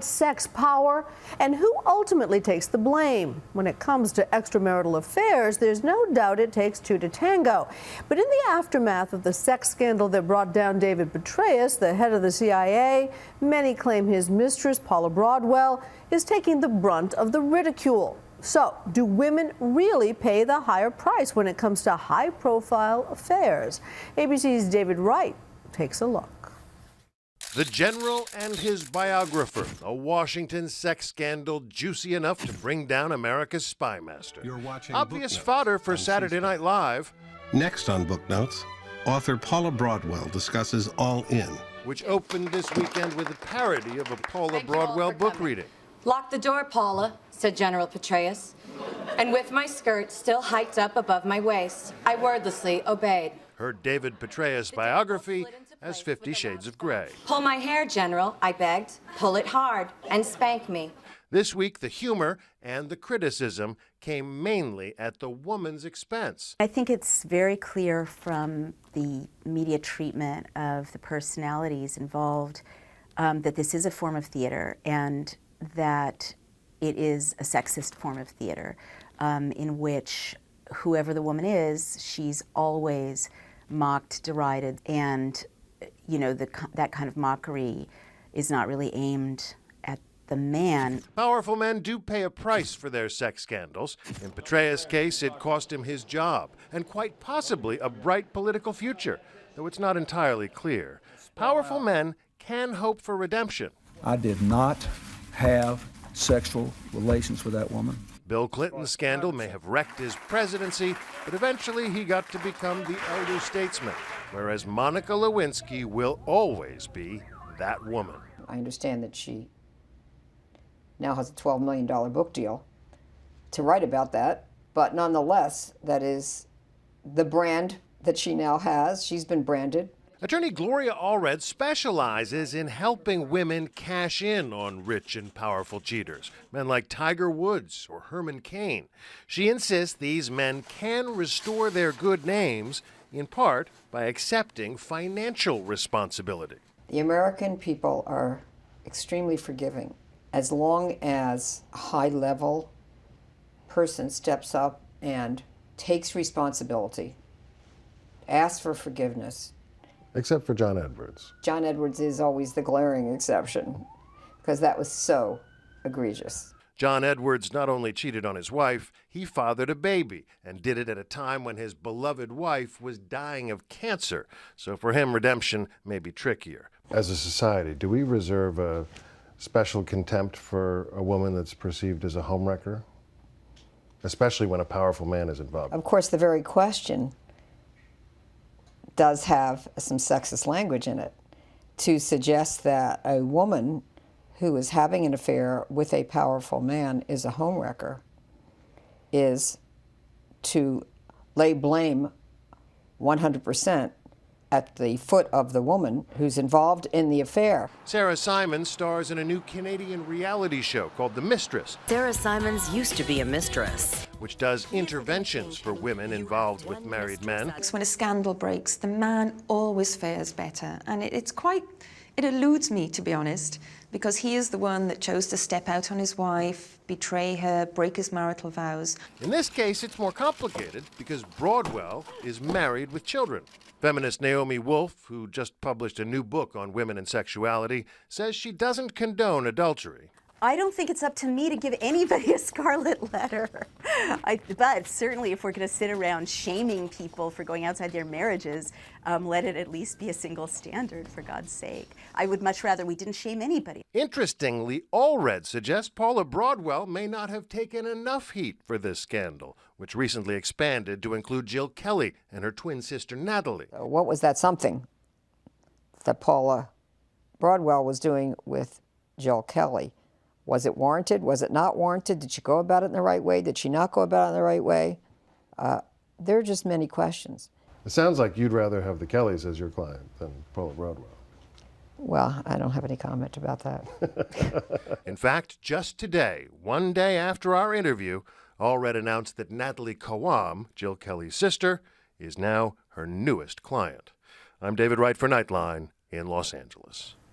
Sex, power, and who ultimately takes the blame. When it comes to extramarital affairs, there's no doubt it takes two to tango. But in the aftermath of the sex scandal that brought down David Petraeus, the head of the CIA, many claim his mistress, Paula Broadwell, is taking the brunt of the ridicule. So, do women really pay the higher price when it comes to high-profile affairs? ABC's David Wright takes a look. The general and his biographer, a Washington sex scandal juicy enough to bring down America's spy master. You're watching Obvious fodder for Saturday Night Live. Next on Book Notes, author Paula Broadwell discusses All In, which opened this weekend with a parody of a Paula Broadwell book reading. Lock the door, Paula, said General Petraeus. And with my skirt still hiked up above my waist, I wordlessly obeyed. Her David Petraeus biography as 50 Shades of Grey. Pull my hair, General, I begged. Pull it hard and spank me. This week, the humor and the criticism came mainly at the woman's expense. I think it's very clear from the media treatment of the personalities involved that this is a form of theater and that it is a sexist form of theater in which whoever the woman is, she's always mocked, derided, and you know, that kind of mockery is not really aimed at the man. Powerful men do pay a price for their sex scandals. In Petraeus' case, it cost him his job and quite possibly a bright political future, though it's not entirely clear. Powerful men can hope for redemption. I did not have sexual relations with that woman. Bill Clinton's scandal may have wrecked his presidency, but eventually he got to become the elder statesman, whereas Monica Lewinsky will always be that woman. I understand that she now has a $12 million book deal to write about that, but nonetheless, that is the brand that she now has. She's been branded. Attorney Gloria Allred specializes in helping women cash in on rich and powerful cheaters, men like Tiger Woods or Herman Cain. She insists these men can restore their good names, in part by accepting financial responsibility. The American people are extremely forgiving. As long as a high-level person steps up and takes responsibility, asks for forgiveness. Except for John Edwards. John Edwards is always the glaring exception, because that was so egregious. John Edwards not only cheated on his wife, he fathered a baby and did it at a time when his beloved wife was dying of cancer. So for him, redemption may be trickier. As a society, do we reserve a special contempt for a woman that's perceived as a homewrecker? Especially when a powerful man is involved. Of course, the very question does have some sexist language in it to suggest that a woman who is having an affair with a powerful man is a homewrecker is to lay blame 100% at the foot of the woman who's involved in the affair. Sarah Simons stars in a new Canadian reality show called The Mistress. Sarah Simons used to be a mistress, which does interventions for women involved with married men. When a scandal breaks, the man always fares better. And it eludes me, to be honest, because he is the one that chose to step out on his wife, betray her, break his marital vows. In this case, it's more complicated because Broadwell is married with children. Feminist Naomi Wolf, who just published a new book on women and sexuality, says she doesn't condone adultery. I don't think it's up to me to give anybody a scarlet letter. But certainly if we're going to sit around shaming people for going outside their marriages, let it at least be a single standard, for God's sake. I would much rather we didn't shame anybody. Interestingly, Allred suggests Paula Broadwell may not have taken enough heat for this scandal, which recently expanded to include Jill Kelly and her twin sister Natalie. What was that something that Paula Broadwell was doing with Jill Kelly? Was it warranted? Was it not warranted? Did she go about it in the right way? Did she not go about it in the right way? There are just many questions. It sounds like you'd rather have the Kellys as your client than Paula Broadwell. Well, I don't have any comment about that. In fact, just today, one day after our interview, Allred announced that Natalie Kawam, Jill Kelly's sister, is now her newest client. I'm David Wright for Nightline in Los Angeles.